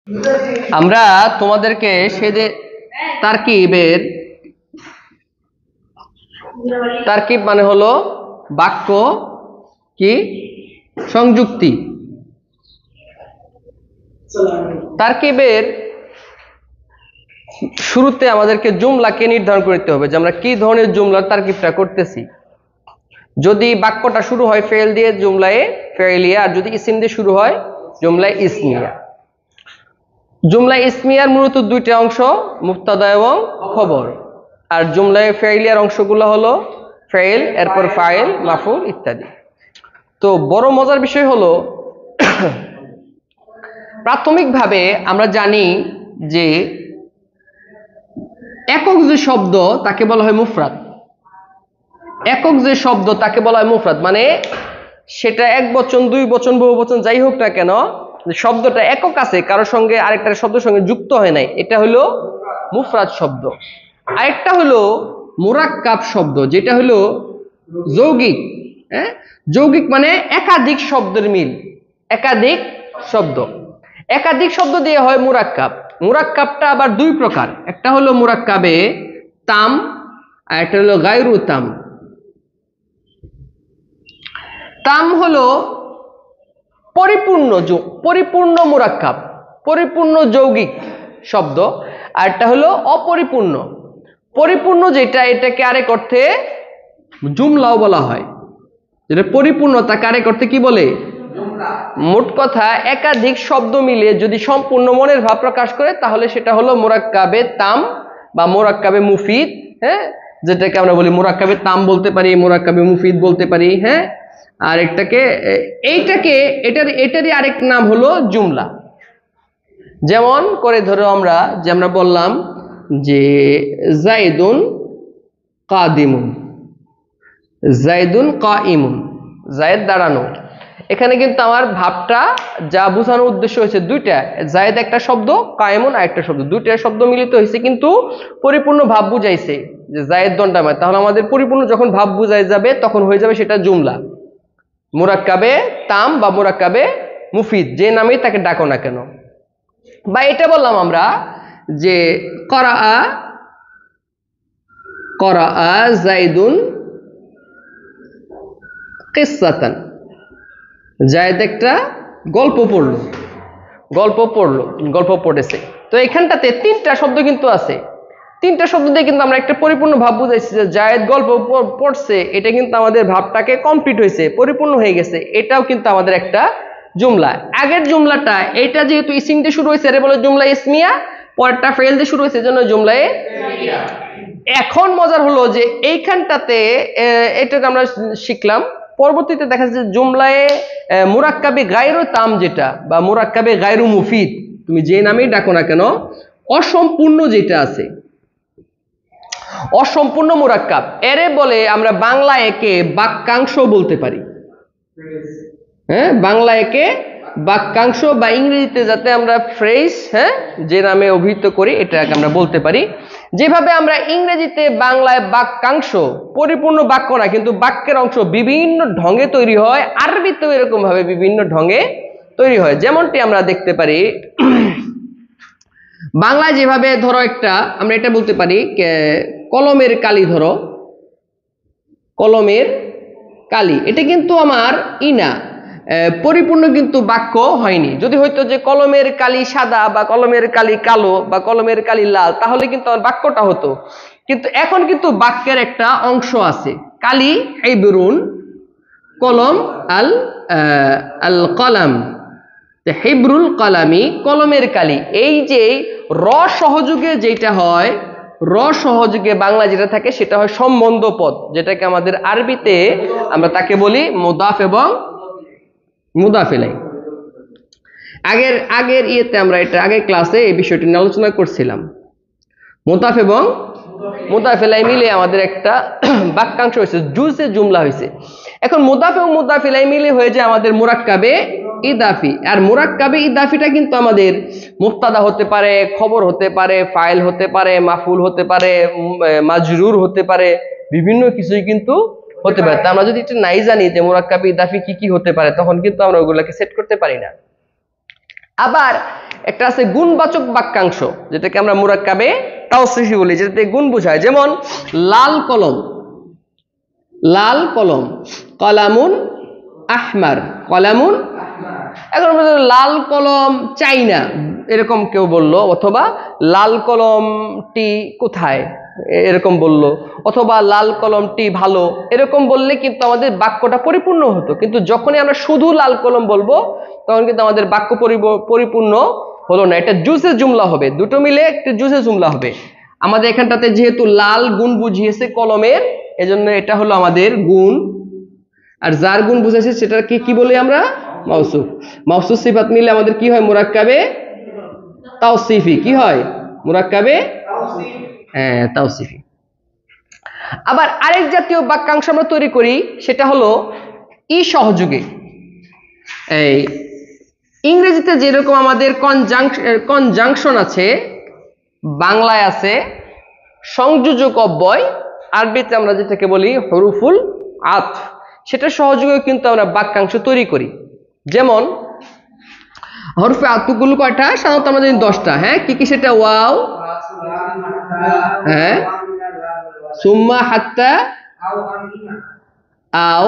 আমরা তোমাদেরকে সেদে তারকিব মানে হলো বাক্য কি সংযুক্তি। তারকিবের শুরুতে আমাদেরকে জুমলাকে নির্ধারণ করতে হবে যে আমরা কি ধরনের জুমলার তারকিবটা করতেছি। যদি বাক্যটা শুরু হয় ফেল দিয়ে জুমলায়ে ফেলিয়া, আর যদি ইসিম দিয়ে শুরু হয় জুমলায়ে ইসমিয়া। জুমলা ইসমিয়ার মূলত দুইটা অংশ, মুবতাদা এবং খবর। আর জুমলায়ে ফেলিয়ার অংশগুলো হলো ফেল, এরপর ফাইল, মাফউল ইত্যাদি। তো বড় মজার বিষয় হলো প্রাথমিকভাবে আমরা জানি যে একক যে শব্দ তাকে বলা হয় মুফরাদ। একক যে শব্দ তাকে বলা হয় মুফরাদ, মানে সেটা এক বচন, দুই বচন, বহু বচন যাই হোক না কেন, শব্দটা একক আছে, কারোর সঙ্গে আরেকটা শব্দের সঙ্গে যুক্ত হয় নাই, এটা হলো মুফরাদ শব্দ। আরেকটা হলো মুরাক্কাব শব্দ, যেটা হলো যৌগিক। যৌগিক মানে একাধিক শব্দের মিল, একাধিক শব্দ। একাধিক শব্দ দিয়ে হয় মুরাক্কাব। মুরাক্কাবটা আবার দুই প্রকার, একটা হলো মুরাক্কাবে তাম আর একটা হলো গায়রু তাম। তাম হলো পরিপূর্ণ মুরাক্কাব, পরিপূর্ণ যৌগিক শব্দ। আর একটা হলো অপরিপূর্ণ। পরিপূর্ণ যেটা, এটাকে আরেক অর্থে জুমলাও বলা হয়। যেটা পরিপূর্ণ তাকে আরেক অর্থে কি বলে? মোট কথা একাধিক শব্দ মিলে যদি সম্পূর্ণ মনের ভাব প্রকাশ করে তাহলে সেটা হলো মুরাক্কাবে তাম বা মুরাক্কাবে মুফিদ। যেটাকে আমরা বলি মুরাক্কাবে তাম বলতে পারি, মুরাক্কাবে মুফিদ বলতে পারি। আর এটারই আরেক নাম হলো জুমলা। যেমন করে ধরো আমরা বললাম যে জাইদুন কাদিমুন, জাইদুন কাইমুন, জায়েদ দাঁড়ানো। এখানে কিন্তু আমার ভাবটা যা বোঝানোর উদ্দেশ্য হয়েছে দুইটা, জায়েদ একটা শব্দ, কায়েমুন আরেকটা শব্দ, দুইটা শব্দ মিলিত হয়েছে কিন্তু পরিপূর্ণ ভাব বুঝাইছে যে জায়েদ দণ্ডায়মান। তাহলে আমাদের পরিপূর্ণ যখন ভাব বুঝাই যাবে তখন হয়ে যাবে সেটা জুমলা, মুরাক্কাবে তাম বা মুরাক্কাবে মুফিদ, যে নামেই তাকে ডাকো না কেন। বা এটা বললাম আমরা যে করাআ জাইদুন কিসসাতান, জায়েদ একটা গল্প পড়েছে। তো এখানটাতে তিনটা শব্দ কিন্তু আছে, তিনটা শব্দ দিয়ে কিন্তু আমরা একটা পরিপূর্ণ ভাব বুঝাইছি যে জায়েদ গল্প পড়ছে, এটা কিন্তু আমাদের ভাবটাকে কমপ্লিট হয়েছে, পরিপূর্ণ হয়ে গেছে, এটাও কিন্তু আমাদের একটা জুমলা। আগের জুমলাটা এটা যেহেতু ইসিম দিয়ে শুরু হয়েছে, এটা বলে জুমলা ইসমিয়া, পরেরটা ফেল দিয়ে শুরু হয়েছে এজন্য জুমলায়ে ফেলিয়া। এখন মজার হলো যে এইখানটাতে এটা আমরা শিখলাম, পরবর্তীতে দেখা যাচ্ছে জুমলায়ে মুরাক্কাবে গায়রু তাম যেটা বা মুরাক্কাবে গায়রু মুফিদ, তুমি যে নামেই ডাকো না কেন, অসম্পূর্ণ যেটা আছে, অসম্পূর্ণ মুরাক্কাব, এরে বলে আমরা বাংলা একে বাক্যাংশ বলতে পারি। বাংলা একে বাক্যাংশ বা ইংরেজিতে যাতে আমরা ফ্রেজ যে নামে অভিহিত করি এটাকে আমরা বলতে পারি। যেভাবে আমরা ইংরেজিতে বাংলায় বাক্যাংশ পরিপূর্ণ বাক্য না কিন্তু বাক্যের অংশ বিভিন্ন ঢঙে তৈরি হয়, আরবিতেও এরকম ভাবে বিভিন্ন ঢঙে তৈরি হয়। যেমনটি আমরা দেখতে পারি বাংলায় যেভাবে ধরো আমরা এটা বলতে পারি কলমের কালি, ধরো কলমের কালি, এটা কিন্তু আমার ইনা পরিপূর্ণ কিন্তু বাক্য হয়নি। যদি হয়তো যে কলমের কালি সাদা বা কলমের কালি কালো বা কলমের কালি লাল, তাহলে কিন্তু আমার বাক্যটা হতো। কিন্তু এখন কিন্তু বাক্যের একটা অংশ আছে, কালি হিবরুন, কলম আল কলাম, হিবরুল কলামি, কলমের কালি। এই যে র সহযোগে যেটা হয়, র সহযোগে বাংলা যেটা থাকে সেটা হয় সম্বন্ধ পদ, যেটাকে আমাদের আরবিতে আমরা তাকে বলি মুদাফ এবং মুদাফ ইলাইহি। আগের ইয়েতে আমরা এটা আগের ক্লাসে এই বিষয়টি নিয়ে আলোচনা করছিলাম। মুদাফ এবং মুদাফ ইলাইহি মিলে আমাদের একটা বাক্যাংশ হয়েছে, জুজে জুমলা হয়েছে। এখন মুদাফ এবং মুদাফ ইলাইহি মিলে হয়ে যায় আমাদের মুরাক্কাবে ইদাফি। আর মুরাক্কাবে ইদাফিটা কিন্তু আমাদের মুবতাদা হতে পারে, খবর হতে পারে, ফাইল হতে পারে, মাফুল হতে পারে, মাজরুর হতে পারে, বিভিন্ন কিছুই কিন্তু হতে পারে। তা আমরা যদি এটা নাই জানি যে মুরাক্কাবে ইদাফি কি কি হতে পারে, তখন কিন্তু আমরা ওগুলোকে সেট করতে পারি না। আবার একটা আছে গুণবাচক বাক্যাংশ, যেটাকে আমরা মুরাক্কাবে তাওসিফি বলি, যেটাতে গুণ বোঝায়। যেমন লাল কলম, লাল কলম, কলামুন আহমার, কলামুন। এখন লাল কলম চাই না এরকম কেউ বললো, অথবা লাল কলমটি কোথায় এরকম বললো, অথবা লাল কলমটি ভালো এরকম বললে কিন্তু আমাদের বাক্যটা পরিপূর্ণ হতো। কিন্তু যখনই আমরা শুধু লাল কলম বলবো তখন কিন্তু আমাদের বাক্য পরিপূর্ণ হলো না, এটা জুসে জুমলা হবে, দুটো মিলে একটা জুসে জুমলা হবে। আমাদের এখানটাতে যেহেতু লাল গুণ বুঝিয়েছে কলমের, এজন্য এটা হলো আমাদের গুণ। আর যার গুণ বুঝাইছে সেটাকে কি বলি আমরা? মাউসুফ। মাউসুফ সিফাত মিলে আমাদের কি হয়? মুরাক্কাবে তাওসিফি। কি হয়? মুরাক্কাবে তাওসিফি। আবার আরেক জাতীয় বাক্যাংশ আমরা তৈরি করি, সেটা হলো ই সহযোগে। এই ইংরেজিতে যেরকম আমাদের কনজাংশন আছে, বাংলায় আছে সংযোজক অব্যয়, আরবিতে আমরা যেটাকে বলি হরুফুল আতফ, সেটা সহযোগে কিন্তু আমরা বাক্যাংশ তৈরি করি। যেমন হরফে আতফগুলো কয়টা? সাধারণত আমরা জানি 10টা। হ্যাঁ, কি কি সেটা? ওয়াও, হ্যাঁ, সুম্মা, হাত্তা, আও,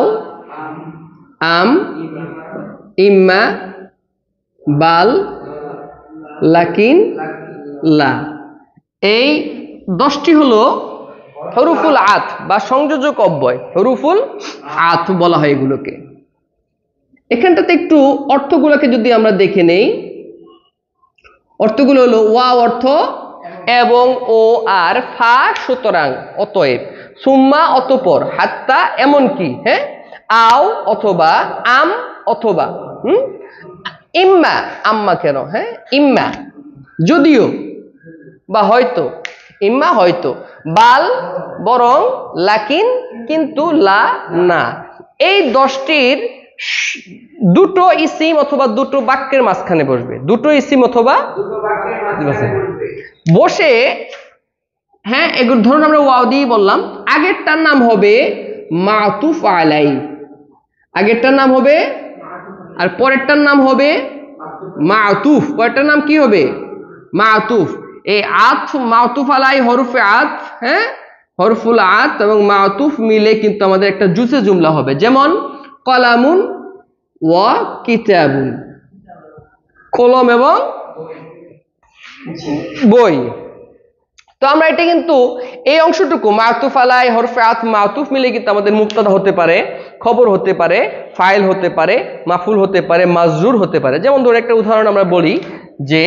আম, ইম্মা, বাল, লাকিন, লা। এই 10টি হলো হরুফুল আতফ বা সংযোজক অব্যয়, হরুফুল আতফ বলা হয় এগুলোকে। এখানটাতে একটু অর্থগুলোকে যদি আমরা দেখে নেই, অর্থগুলো হলো ওয়া অর্থ এবং, ও আর, ফা সুতরাং অতএব, সুম্মা অতঃপর, হাত্তা এমনকি, হ্যাঁ, আও অথবা, আম অথবা, ইম্মা আম্মা কেন, হ্যাঁ, ইম্মা যদিও বা হয়তো, ইম্মা হয়তো, বাল বরং, লাকিন কিন্তু, লা না। এই 10টির দুটো ইসিম অথবা দুটো বাক্যের মাঝখানে বসবে, দুটো ইসিম অথবা বসে, হ্যাঁ, এগুলো ধরুন আমরা ওয়াও দিয়ে বললাম, আগেরটার নাম হবে মাতুফ আলাই, আগেরটার নাম হবে, আর পরেরটার নাম হবে মাতুফ। পরেরটার নাম কি হবে? মাতুফ। এই আতফ, মাতুফ আলাই, হরফে আতফ, হ্যাঁ, হরফুল আতফ এবং মাতুফ মিলে কিন্তু আমাদের একটা জুসে জুমলা হবে। যেমন কলামুন ওয়া কিতাবুন, কলম এবং বই। তো আমরা এটা কিন্তু এই অংশটুকু মাতুফ আলাই, হরফে আতফ, মাতুফ মিলে কিন্তু আমাদের মুবতাদা হতে পারে, খবর হতে পারে, ফাইল হতে পারে, মাফুল হতে পারে, মাজরুর হতে পারে। যেমন ধরুন একটা উদাহরণ আমরা বলি যে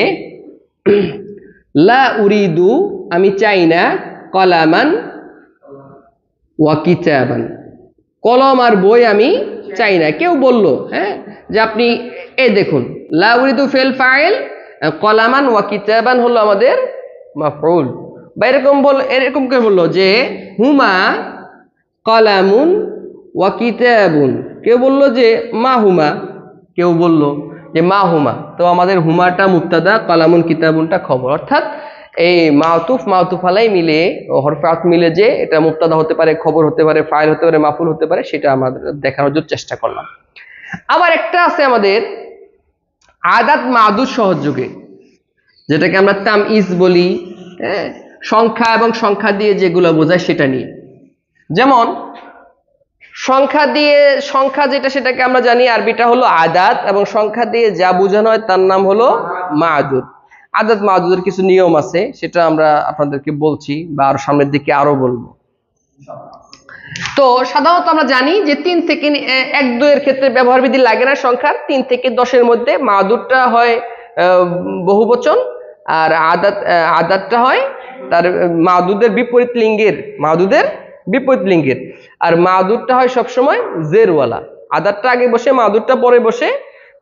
লা উরিদু, আমি চাই না, কলামান ওয়া কিতাবান, কলম আর বই আমি চাই না। কেউ বলল, হ্যাঁ, যে আপনি এই দেখুন, লা উরিদু ফেল ফাইল, কলামান ওয়া কিতাবান হলো আমাদের মাফউল। বা এরকম কে বললো যে হুমা কলামুন ওয়া কিতাবুন, কেউ বললো যে মা হুমা, কেউ বললো যে মা হুমা। তো আমাদের হুমাটা মুবতাদা, কলামুন কিতাবুনটা খবর। অর্থাৎ এই মাতুফ, মাতুফ আলাই মিলে, হরফে আতফ মিলে যে এটা মুবতাদা হতে পারে, খবর হতে পারে, ফাইল হতে পারে, মাফুল হতে পারে, সেটা আমাদের দেখানোর জন্য চেষ্টা করলাম। আবার একটা আছে আমাদের আদাত মাদুদ সহযোগে, যেটাকে আমরা তামইজ বলি, হ্যাঁ, সংখ্যা এবং সংখ্যা দিয়ে যেগুলো বোঝায় সেটা নিয়ে। যেমন সংখ্যা দিয়ে, সংখ্যা যেটা সেটাকে আমরা জানি আরবিটা হলো আদাত, এবং সংখ্যা দিয়ে যা বোঝানো হয় তার নাম হলো মাদুদ। আদাত মাদুদের কিছু নিয়ম আছে, সেটা আমরা আপনাদেরকে বলছি বা আরো সামনের দিকে আরো বলবো। তো সাধারণত আমরা জানি যে 3 থেকে 1-2 এর ক্ষেত্রে ব্যবহার বিধি লাগে না সংখ্যার। 3 থেকে 10-এর মধ্যে মাদুদটা হয় বহুবচন, আর আদাতটা হয় তার মাদুদের বিপরীত লিঙ্গের, মাদুদের বিপরীত লিঙ্গের। আর মাদুদটা হয় সবসময় জেরওয়ালা, আদাতটা আগে বসে, মাদুদটা পরে বসে।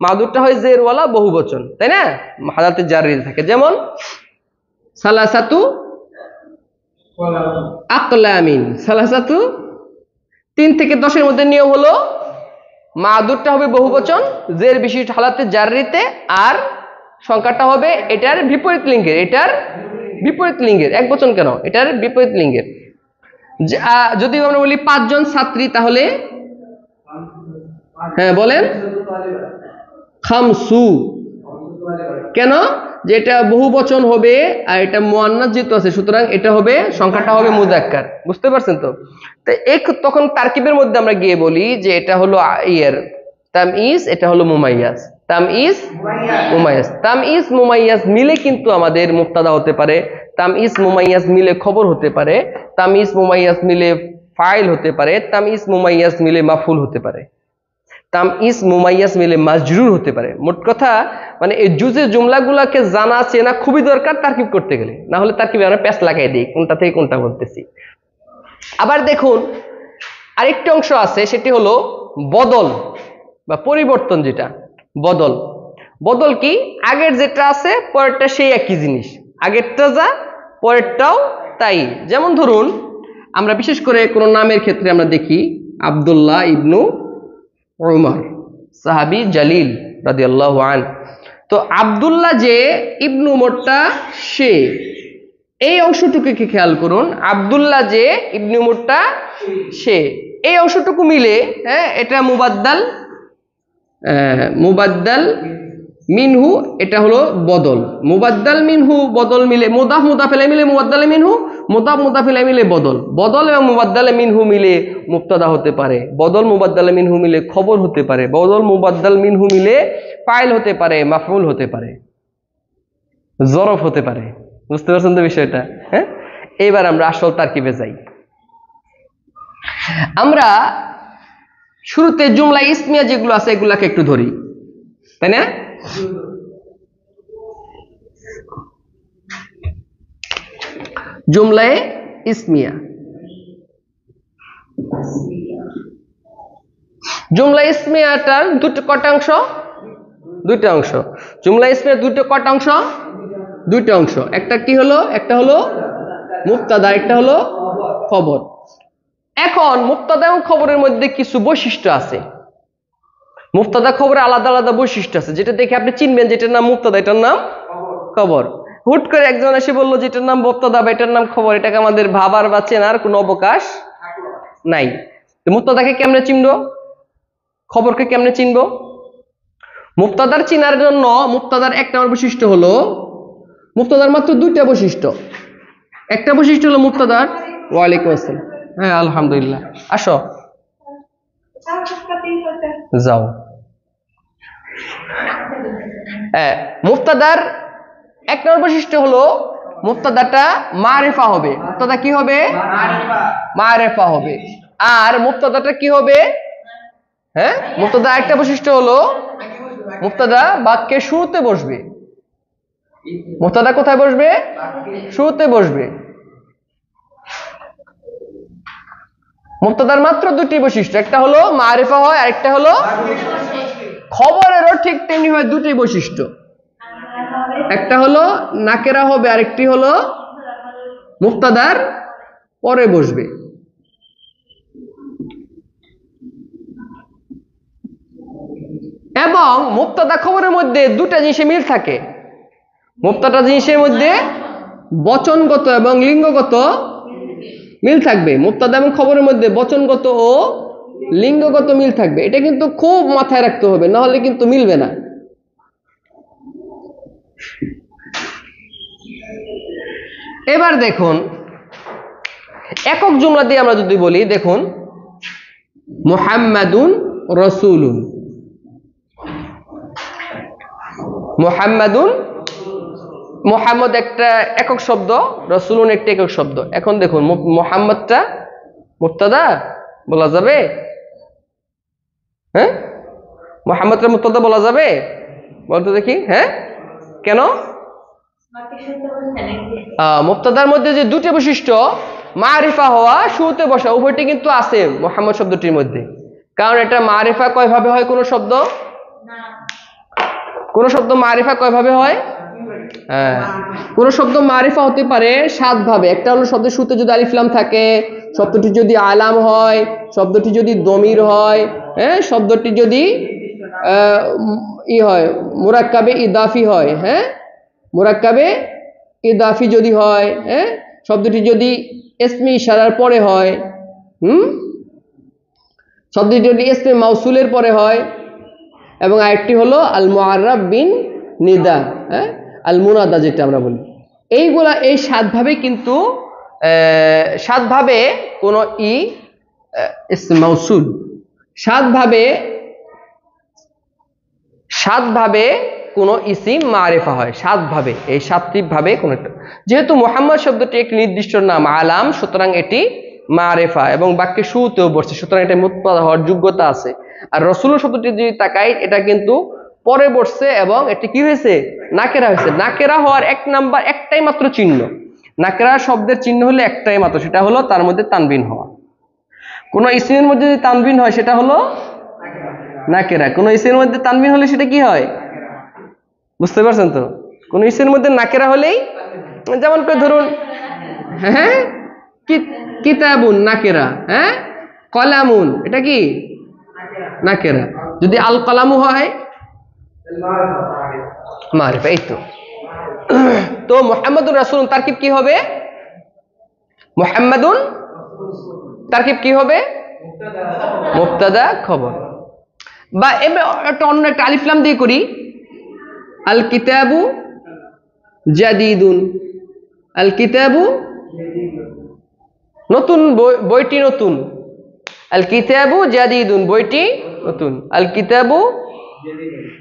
মাদুদটা হয় জেরওয়ালা, বহুবচন, তাই না, হালাতে জারি থাকে। যেমন সালাসাতু আকলামিন, সালাসাতু 3 থেকে 10-এর মধ্যে নিয়ম হলো মাদুদটা হবে বহুবচন, জের বিশিষ্ট হালাতে জারিতে, আর সংখ্যাটা হবে এটার বিপরীত লিঙ্গের, এটার বিপরীত লিঙ্গের, এক বচন কেন, এটার বিপরীত লিঙ্গের। যদি আমরা বলি 5 জন ছাত্রী, তাহলে হ্যাঁ বলেন খামসু, কেন? যে এটা বহু বচন হবে আর এটা মুয়ান্নাস যেহেতু আছে, সুতরাং এটা হবে, সংখ্যাটা হবে মুযাক্কার। বুঝতে পারছেন তো? তো তখন তারকিবের মধ্যে আমরা গিয়ে বলি যে এটা হলো তামইজ, এটা হলো মুমাইয়াজ। তামইজ মুমাইয়াজ, তামইজ মুমাইয়াজ মিলে কিন্তু আমাদের মুবতাদা হতে পারে, তামইজ মুমাইয়াজ মিলে খবর হতে পারে, তামইজ মুমাইয়াজ মিলে ফাইল হতে পারে, তামইজ মুমাইয়াজ মিলে মাফুল হতে পারে, তামইজ মুমাইয়াজ মিলে মাজরুর হতে পারে। মোট কথা মানে এই জুজে জুমলাগুলোকে জানা চেনা খুবই দরকার তারকিব করতে গেলে, না হলে তারকিবে আমরা প্যাচ লাগাই দিই কোনটা থেকে কোনটা বলতেছি। আবার দেখুন আরেকটি অংশ আছে, সেটি হলো বদল বা পরিবর্তন। যেটা বদল, বদল কি? আগের যেটা আছে পরেরটা সেই একই জিনিস, আগেরটা যা পরেরটাও তাই। যেমন ধরুন আমরা বিশেষ করে কোন নামের ক্ষেত্রে আমরা দেখি আব্দুল্লাহ ইবনু উমর, সাহাবী জালিল রাদিয়াল্লাহু আনহু। তো আব্দুল্লাহ যে, ইবনু উমরটা সে, এই অংশটুকুকে খেয়াল করুন। আব্দুল্লাহ যে, ইবনু উমরটা সে, এই অংশটুকু মিলে এটা মুবাদ্দাল, মুবাদ্দাল মিনহু, এটা হলো বদল। মুবাদ্দাল মিনহু বদল মিলে, মুদাফ মুদাফ ইলাইহি মিলে মুবাদ্দাল মিনহু, মুদাফ মুদাফ ইলাইহি মিলে বদল। বদল এবং মুবাদ্দাল মিনহু মিলে মুবতাদা হতে পারে, বদল মুবাদ্দাল মিনহু মিলে খবর হতে পারে, বদল মুবাদ্দাল মিনহু মিলে ফাইল হতে পারে, মাফউল হতে পারে, জরফ হতে পারে। বুঝতে পারছেন তো বিষয়টা? হ্যাঁ, এবার আমরা আসল তারকিবে যাই। আমরা শুরুতে জুমলা ইসমিয়া যেগুলো আছে এগুলাকে একটু ধরি, তাই না? জুমলায়ে ইসমিয়া, জুমলা ইসমিয়াটার কটা অংশ? দুইটা অংশ। জুমলা ইসমিয়ার কটা অংশ? দুইটা অংশ। একটা কি হলো? একটা হলো মুবতাদা, একটা হলো খবর। এখন মুবতাদা এবং খবরের মধ্যে কিছু বৈশিষ্ট্য আছে। মুবতাদা খবরে আলাদা আলাদা বৈশিষ্ট্য আছে, যেটা দেখে আপনি চিনবেন যেটার নাম মুবতাদা, এটার নাম খবর। হুট করে একজন এসে বললো যেটার নাম মুবতাদা বা এটার নাম খবর, এটাকে আমাদের ভাবার বা চেনার কোনো অবকাশ নাই। মুবতাদাকে কেমনে চিনবো, খবরকে কেমনে চিনবো? মুবতাদার চিনার জন্য মুবতাদার এক নম্বর বৈশিষ্ট্য হলো, মুবতাদার মাত্র দুইটা বৈশিষ্ট্য। একটা বৈশিষ্ট্য হলো মুবতাদার, ওয়ালাইকুম আসসালাম, হ্যাঁ আলহামদুলিল্লাহ, আসো যাও। হ্যাঁ, মুবতাদার এক নম্বর বৈশিষ্ট্য হলো মুবতাদাটা মারিফা হবে। মুবতাদা কি হবে? মারিফা হবে। আর মুবতাদাটা কি হবে? হ্যাঁ, মুবতাদা একটা বৈশিষ্ট্য হলো মুবতাদা বাক্যের শুরুতে বসবে। মুবতাদা কোথায় বসবে? শুরুতে বসবে। মুবতাদার মাত্র দুটি বৈশিষ্ট্য, একটা হলো মারিফা হয়, আরেকটা হলো খবরেরও ঠিক তেমনি হয়, দুটি বৈশিষ্ট্য। একটা হলো নাকেরা হবে, আরেকটি হলো মুবতাদার পরে বসবে। এবং মুবতাদা খবরের মধ্যে দুটা জিনিসে মিল থাকে। মুবতাদা জিনিসের মধ্যে বচনগত এবং লিঙ্গগত মিল থাকবে। মুবতাদা এবং খবরের মধ্যে বচনগত ও লিঙ্গগত মিল থাকবে। এটা কিন্তু খুব মাথায় রাখতে হবে, না হলে কিন্তু মিলবে না। এবার দেখুন একক জুমলা দিয়ে আমরা যদি বলি, দেখুন মুহাম্মাদুন রাসূলুন, মুহাম্মাদুন, মুহাম্মদ একটা একক শব্দ, রাসূলুন একটা একক শব্দ। এখন দেখুন মুহাম্মদটা মুবতাদা বলা যাবে? হ্যাঁ, মুহাম্মদটা মুবতাদা বলা যাবে? বলতে দেখি। হ্যাঁ, কেন? মুবতাদার মধ্যে যে দুটো বৈশিষ্ট্য, মারিফা হওয়া, শুরুতে বসা, উভয়টি কিন্তু আছে মুহাম্মদ শব্দটির মধ্যে। কারণ এটা মারিফা কয়ভাবে হয়? কোন শব্দ, কোন শব্দ মারিফা কয়ভাবে হয়? হ্যাঁ, কোন শব্দ মারিফা হতে পারে 7 ভাবে। একটা হলো শব্দের শুরুতে যদি আলিফ লাম থাকে, শব্দটি যদি আলাম হয়, শব্দটি যদি দমির হয়, হ্যাঁ, শব্দটি যদি হয় মুরাক্কাবে ইদাফি হয়, হ্যাঁ, মুরাক্কাবে ইদাফি যদি হয়, হ্যাঁ, শব্দটি যদি ইসমে ইশারার পরে হয়, শব্দটি যদি ইসমে মাউসুলের পরে হয়, এবং আরেকটি হলো আল মুআররাব বিন নিদা, হ্যাঁ, আল মুনাদা যেটা আমরা বলি, এইগুলা এই 7 ভাবে কিন্তু 7 ভাবে কোন ইসম মাউসুল 7 ভাবে কোন ইসিম মারিফা হয়, 7 ভাবে, এই 7টি ভাবে কোন একটা। যেহেতু মুহাম্মদ শব্দটি একটি নির্দিষ্ট নাম আলাম, সুতরাং এটি মারিফা এবং বাক্যে শুরুতেও বসছে, সুতরাং এটা মুবতাদা হওয়ার যোগ্যতা আছে। আর রাসূল শব্দটি যদি তাকাই, এটা কিন্তু পরে বসছে এবং এটি কি হয়েছে, নাকেরা হয়েছে। নাকেরা হওয়ার একটাই মাত্র চিহ্ন, নাকেরা শব্দের চিহ্ন হলো একটাই মাত্র, সেটা হলো তার মধ্যে তানবিন হওয়া। কোন ইসমের মধ্যে যদি তানবিন হয় সেটা হলো নাকেরা, কোন ইসমের মধ্যে তানবিন হলে সেটা কি হয়, বুঝতে পারছেন তো? কোন ইসমের মধ্যে নাকেরা হলেই, যেমন করে ধরুন, হ্যাঁ, কিতাবুন নাকেরা, হ্যাঁ, কলামুন এটা কি নাকেরা, যদি আল কলামু হয় মারিফা। এই তো মুহাম্মাদুর রাসূলুন তারকিব কি হবে, মুহাম্মাদুন তারকিব কি হবে, মুবতাদা খবর। বা একটা অন্য একটা আলিফ লাম দিয়ে করি, আল কিতাবু জাদিদুন, আল কিতাবু নতুন, বইটি নতুন, আল কিতাবু জাদিদুন বইটি নতুন, আল কিতাবু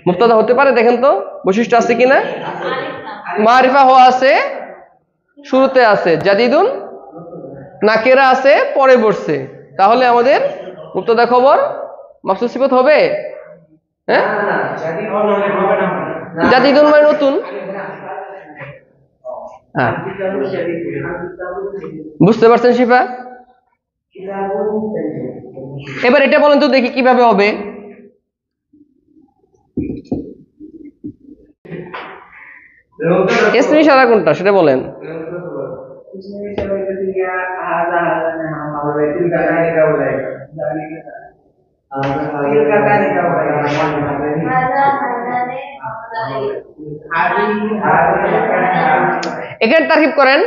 মুবতাদা হতে পারে, দেখেন তো বৈশিষ্ট্য আছে কিনা, মারিফা হওয়া আছে শুরুতে আছে, জাদিদুন নাকেরা আছে পরে বসছে, তাহলে আমাদের মুবতাদা খবর মাফসুস সিফাত হবে। হ্যাঁ, জাদিদুন মানে নতুন। হ্যাঁ, বুঝতে পারছেন শিফা? এবার এটা বলেন তো দেখি কিভাবে হবে। ইসমি ইশারা কোনটা সেটা বলেন। এখানে তারকিব করেন,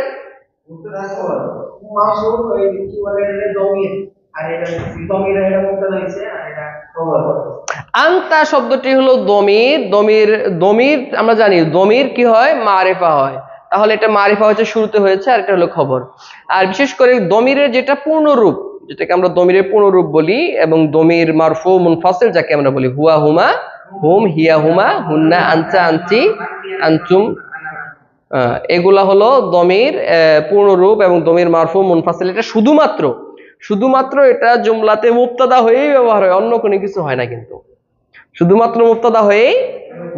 আনতা শব্দটি হলো দমির, দমির আমরা জানি দমির কি হয়, মারিফা হয়, তাহলে এটা মারিফা হচ্ছে শুরুতে হয়েছে, আর এটা হলো খবর। আর বিশেষ করে দমিরের যেটা পূর্ণ রূপ, যেটাকে আমরা দমিরের পূর্ণ রূপ বলি, এবং দমির মারফু মুনফাসিল যাকে আমরা বলি, হুয়া হুমা হুম, হিয়া হুমা, হুন্না আনচা আনচি, আনচুম, এগুলা হলো দমির পূর্ণ রূপ এবং দমির মারফু মুনফাসিল। এটা শুধুমাত্র এটা জুমলাতে মুবতাদা হয়েই ব্যবহার হয়, অন্য কোনো কিছু হয় না, কিন্তু শুধুমাত্র মুবতাদা হয়েই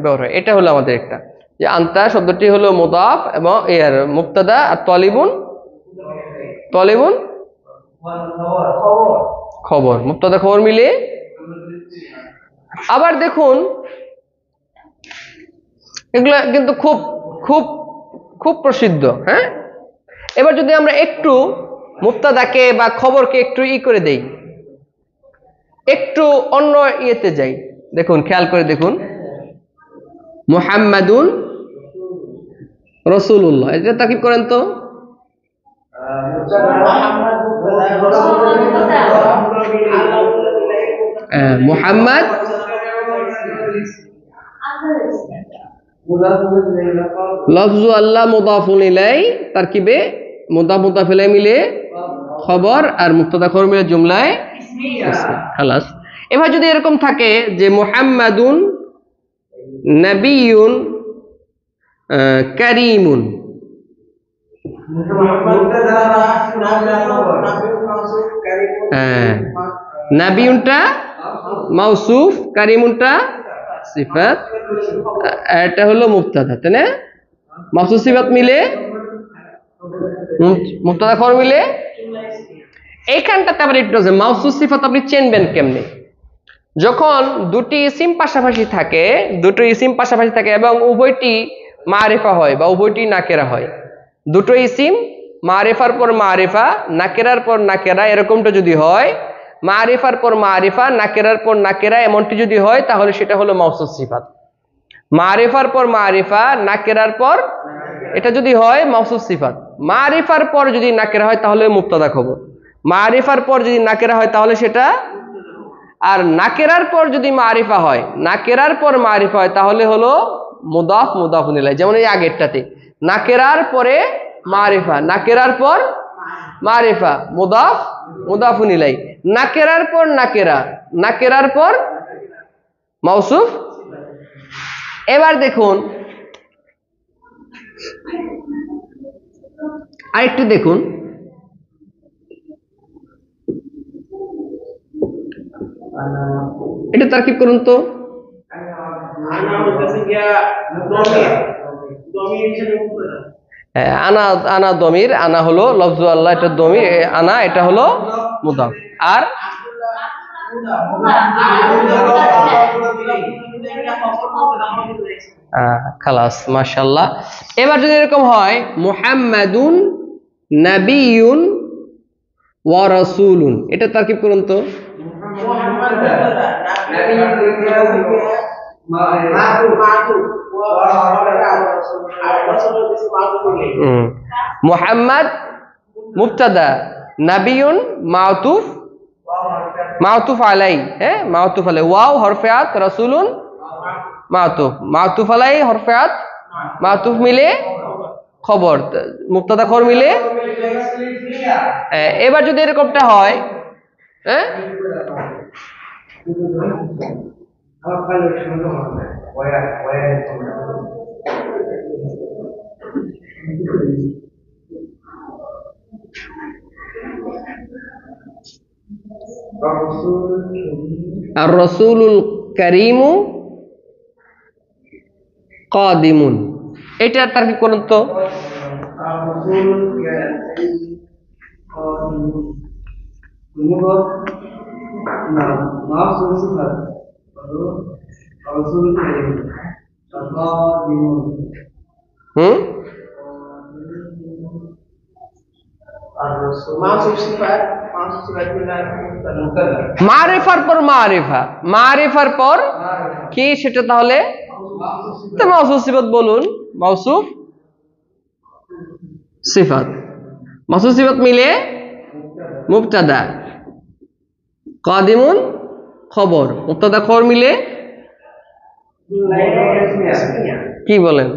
ব্যবহার হয়। এটা হলো আমাদের একটা, যে আনতা শব্দটি হলো মুদাফ এবং এর মুবতাদা, আর তলিবুন খবর, মুবতাদা খবর মিলে। আবার দেখুন এগুলা কিন্তু খুব খুব খুব প্রসিদ্ধ। হ্যাঁ, এবার যদি আমরা একটু মুবতাদাকে বা খবরকে একটু করে দেই, একটু অন্য ইয়েতে যাই, দেখুন খেয়াল করে দেখুন, মুহাম্মাদুন রাসূলুল্লাহ, এটা তাকিব করেন তো, মুহাম্মদ লফজু আল্লাহ মুদাফুন ইলাই, তারকিবে মুদাফ মুদাফ ইলাই মিলে খবর, আর মুবতাদা খবর মিলে জুমলায় খালাস। এবার যদি এরকম থাকে যে মুহাম্মাদুন নাবিয়ুন কারীমুন, নাবিয়ুনটা মাউসুফ, কারীমুনটা সিফাত, এটা হলো মুবতাদা, তাই না? মাউসুফ সিফাত মিলে মুবতাদা খবর মিলে। এইখানটাতে আবার একটু আছে, মাউসুফ সিফাত আপনি চিনবেন কেমনে? যখন দুটি ইসিম পাশাপাশি থাকে এবং উভয়টি মারিফা হয় বা উভয়টি নাকেরা হয়, দুটো ইসিম মারিফার পর মারিফা, নাকেরার পর নাকেরা, এরকমটা যদি হয়, মারিফার পর মারিফা, নাকেরার পর নাকেরা, এমনটি যদি হয়, তাহলে সেটা হলো মাউসুফ সিফাত। মারিফার পর মারিফা, নাকেরার পর, এটা যদি হয় মাউসুফ সিফাত। মারিফার পর যদি নাকেরা হয় তাহলে মুবতাদা খবর, মারিফার পর যদি নাকেরা হয় তাহলে সেটা, আর নাকেরার পর যদি মারিফা হয়, নাকেরার পর মারিফা হয় তাহলে হলো মুদাফ মুদাফুন ইলাইহি, যেমন এই আগেরটাতে নাকেরার পরে মারিফা, নাকেরার পর মারিফা, মুদাফ মুদাফুন ইলাইহি, নাকেরার পর নাকেরা, নাকেরার পর মাউসুফ। এবার দেখুন আরেকটু দেখুন, এটা তারকিব করুন তো। আনা, আনা দমির, আনা হলো লফজু আল্লাহ, এটা দমির, আনা এটা হলো মুদাফ। আর খালাস, মাশাআল্লাহ। এবার যদি এরকম হয় মুহাম্মাদুন নাবিয়ুন ওয়া রাসূলুন, এটা তারকিব করুন তো। মুহাম্মদ মুবতাদা, নাবিয়ুন মাতুফ, মাতুফ আলাই, হ্যাঁ মাতুফ আলাই, ওয়াও হরফে আত, রাসূলুন মাতুফ, মাতুফ আলাই হরফে আত, মাতুফ মিলে খবর, মুবতাদা খবর মিলে। এবার যদি এরকমটা হয়, হ্যাঁ আর রাসূলুল কারীমু কাদিমুন, এটা তারকিব করুন তো। মারিফার পর মারিফা, মারিফার পর কি সেটা তাহলে মাউসুফ সিফাত বলুন, মাউসুফ সিফাত, মাউসুফ সিফাত মিলে মুবতাদা, কাদিমুন খবর, মুবতাদা খবর মিলে কি বলেন,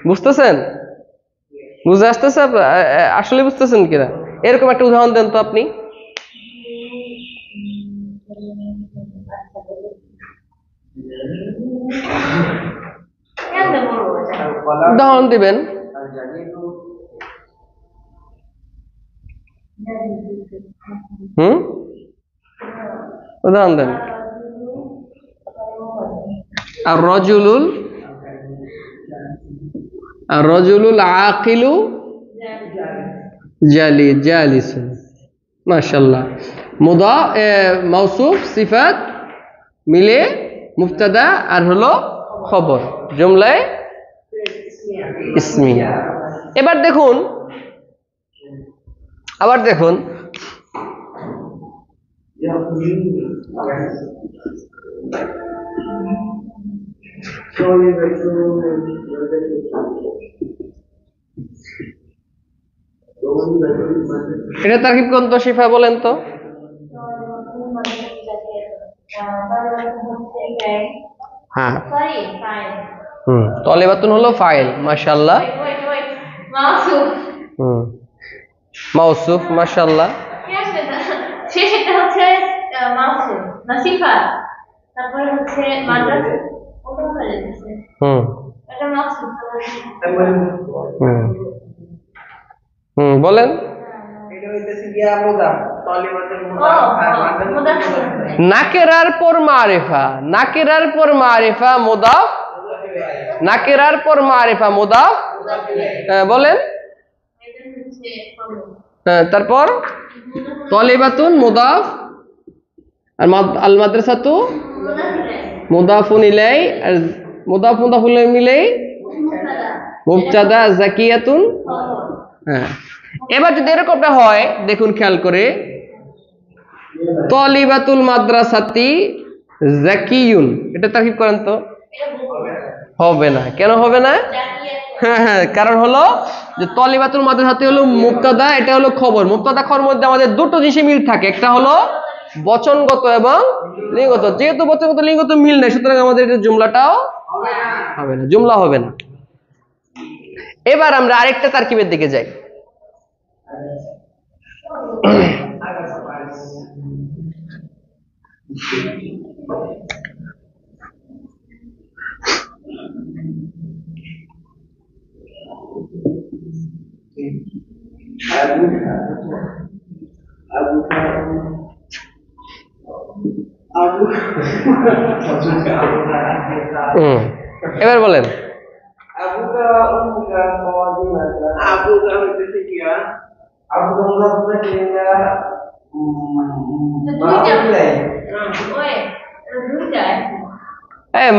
বুঝতেছেন? বুঝে আসতেছে? আসলে বুঝতেছেন কিনা? এরকম একটা উদাহরণ দেন তো আপনি। উদাহরণ দিবেন। উদাহরণ দেন। আর রজুলুল আকিলু জালিসুন, মাশাআল্লাহ। মাউসুফ সিফাত মিলে মুবতাদা আর হলো খবর, জুমলায় ইসমিয়া। এবার দেখুন, আবার দেখুন, এটা তারকিব কোন তো শিফা বলেন তো। হ্যাঁ তলিবাতুন হলো ফাইল, মাশাআল্লাহ। মাউসুফ, মাশাআল্লাহ। শেষেরটা হচ্ছে মাউসুফ না সিফাত, তারপরে হচ্ছে মাদ্রাসা, ওটা হয়ে যাচ্ছে এটা মাউসুফ। বলেন। নাকেরার পর মারিফা, নাকেরার পর মারিফা মুদাফ, নাকেরার পর মারিফা মুদাফ, বলেন। তারপর তালিবাতুন মুদাফ, আর আল মাদ্রাসাতু মুদাফুন ইলাই, আর মুদাফ মুদাফুন ইলাই মিলে মুবতাদা, যাকিয়াতুন। হ্যাঁ এবার যদি এরকমটা হয় দেখুন খেয়াল করে, তালিবাতুল মাদ্রাসাতি যাকিয়ুন, এটা তারকিব করেন তো। হবে না, কেন হবে না? হ্যাঁ কারণ হলো যে তালিবাতুল মাদ্রাসাতি হলো মুবতাদা, এটা হলো খবর। মুবতাদা খবরের মধ্যে আমাদের দুটো জিনিসে মিল থাকে, একটা হলো বচনগত এবং লিঙ্গগত। যেহেতু বচনগত লিঙ্গগত মিল নেই, সুতরাং আমাদের এটা জুমলাটাও হবে না, জুমলা হবে না। এবার আমরা আরেকটা তারকিবের দিকে যাই। এবার বলেন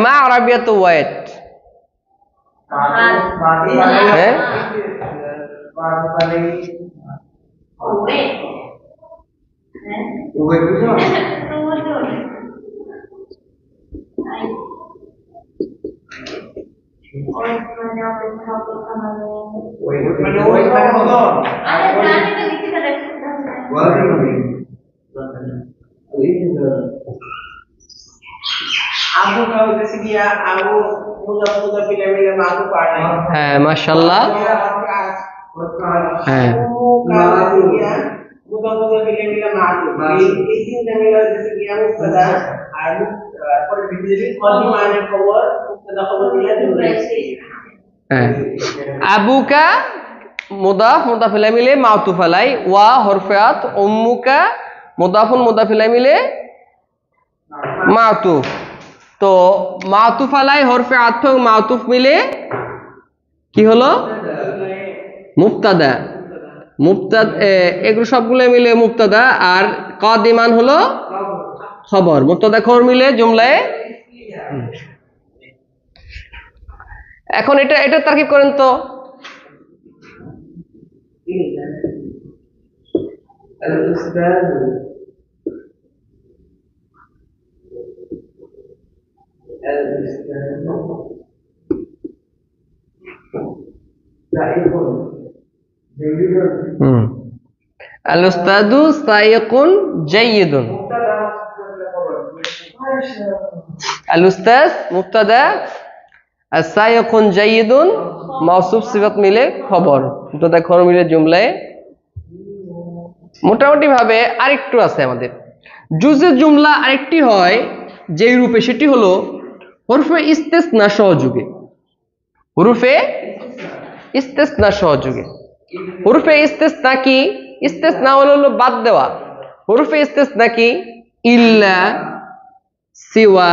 মা আরাবিয়াতু ওয়াইট, হ্যাঁ হ্যাঁ মাশাআল্লাহ, হ্যাঁ আবুকা মুদাফ মুদাফ ইলাইহি মিলে মাউতুফ আলাই, ওয়া হরফাত, উম্মুকা মুদাফুন মুদাফ ইলাইহি মিলে মাউতুফ। তো মাউতুফ আলাই, হরফে আতফ এবং মাউতুফ মিলে কি হলো? মুবতাদা। মুবতাদা এগুলো সবগুলো মিলে মুবতাদা, আর কাদিমান হলো খবর। মুবতাদা খবর মিলে জুমলায়। এখন এটা তারকিব করেন তো। আল উস্তাদু সাইকুন জাইয়িদুন। আল উস্তাদ মুবতাদা, as-সাইকুন জাইয়িদুন মাওসুফ সিফাত মিলে খবর, মুবতাদা খবর মিলে জুমলায়। মোটামুটি ভাবে আরেকটু আছে আমাদের জুজে জুমলা, আরেকটি হয় যেই রূপে, সেটি হলো হরফে ইস্তেসনা সহযোগে। হরফে ইস্তেসনা সহযোগে। হরফে ইস্তেসনা কি? ইস্তেসনা হলো বাদ দেওয়া। হরফে ইস্তেসনা কি? ইল্লা, সিওয়া,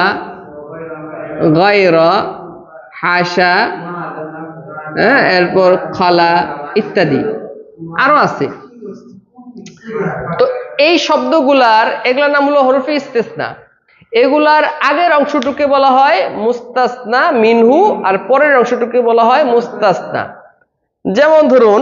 গায়রা, হাশা, এরপর খালা ইত্যাদি আরো আছে। তো এই শব্দগুলার এগুলার নাম হলো হরফে ইস্তেসনা। এগুলার আগের অংশটুকে বলা হয় মুস্তাসনা মিনহু, আর পরের অংশটুকে বলা হয় মুস্তাসনা। যেমন ধরুন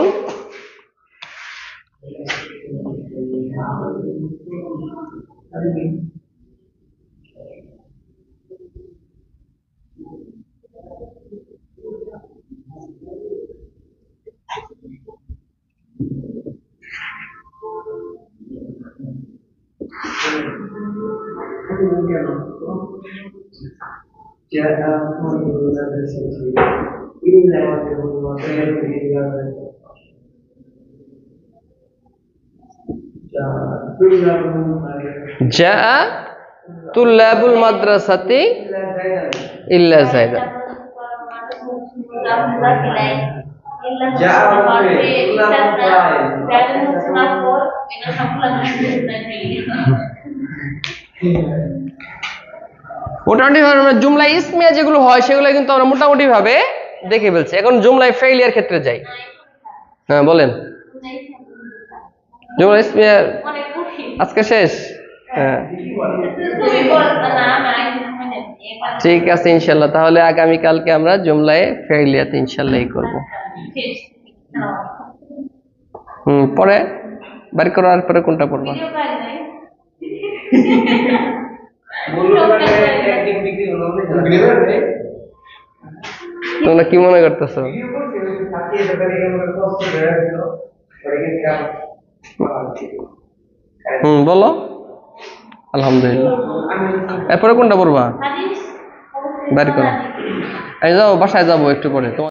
জা তুল্লাবুল মাদ্রাসাতি ইল্লা যায়দা। মোটামুটি ভাবে জুমলা ইসমিয়া যেগুলো হয় সেগুলো কিন্তু আমরা মোটামুটি ভাবে দেখে ফেলছি। এখন জুমলায় ফেইলিয়ার ক্ষেত্রে যাই। হ্যাঁ বলেন। জুমলা ইসমিয়া আজকে শেষ। হ্যাঁ ঠিক আছে ইনশাল্লাহ, তাহলে আগামীকালকে আমরা জুমলায় ফেইলিয়াত ইনশাল্লাহ করব। পরে বের করার পরে কোনটা পড়বা? তোমরা কি মনে করতেছো? বলো। আলহামদুলিল্লাহ। এরপরে কোনটা পড়বা? বের করো। এই যাও বাসায় যাবো একটু পরে তোমার